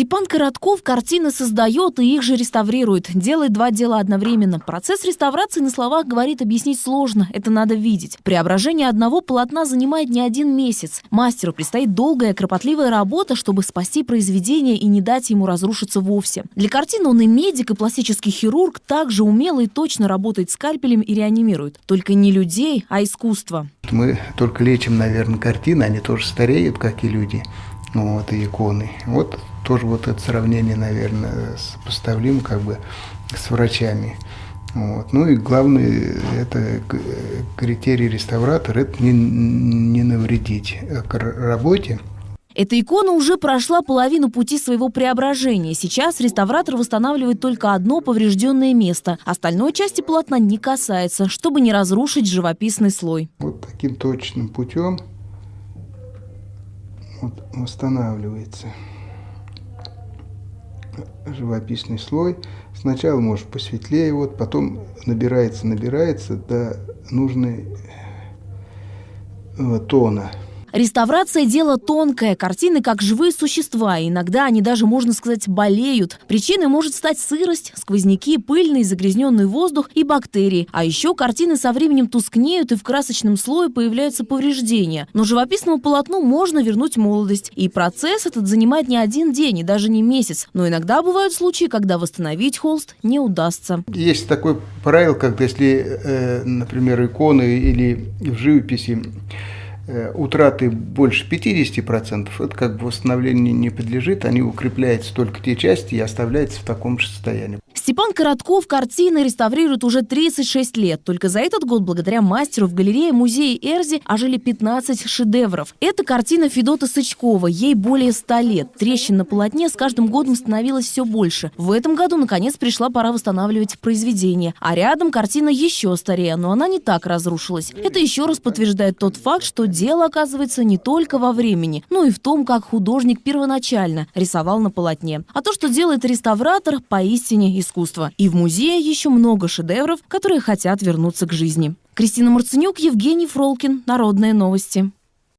Степан Коротков картины создает и их же реставрирует. Делает два дела одновременно. Процесс реставрации на словах, говорит, объяснить сложно. Это надо видеть. Преображение одного полотна занимает не один месяц. Мастеру предстоит долгая, кропотливая работа, чтобы спасти произведение и не дать ему разрушиться вовсе. Для картины он и медик, и пластический хирург, также умело и точно работает скальпелем и реанимирует. Только не людей, а искусство. Мы только лечим, наверное, картины, они тоже стареют, как и люди. Вот, и иконы. Вот тоже вот это сравнение, наверное, сопоставимо как бы с врачами. Вот. Ну и главный это критерий реставратора – это не навредить к работе. Эта икона уже прошла половину пути своего преображения. Сейчас реставратор восстанавливает только одно поврежденное место. Остальной части полотна не касается, чтобы не разрушить живописный слой. Вот таким точным путем вот восстанавливается живописный слой. Сначала может посветлее, вот, потом набирается до нужной тона. Реставрация – дело тонкое. Картины как живые существа. Иногда они даже, можно сказать, болеют. Причиной может стать сырость, сквозняки, пыльный, загрязненный воздух и бактерии. А еще картины со временем тускнеют, и в красочном слое появляются повреждения. Но живописному полотну можно вернуть молодость. И процесс этот занимает не один день и даже не месяц. Но иногда бывают случаи, когда восстановить холст не удастся. Есть такое правило, когда если, например, иконы или в живописи утраты больше 50%, это как бы восстановлению не подлежит, они укрепляются только те части и оставляются в таком же состоянии. Степан Коротков картины реставрирует уже 36 лет. Только за этот год благодаря мастеру в галерее музея Эрзи ожили 15 шедевров. Это картина Федота Сычкова. Ей более 100 лет. Трещин на полотне с каждым годом становилось все больше. В этом году, наконец, пришла пора восстанавливать произведение. А рядом картина еще старее, но она не так разрушилась. Это еще раз подтверждает тот факт, что дело, оказывается, не только во времени, но и в том, как художник первоначально рисовал на полотне. А то, что делает реставратор, поистине искусство. И в музее еще много шедевров, которые хотят вернуться к жизни. Кристина Марценюк, Евгений Фролкин. Народные новости.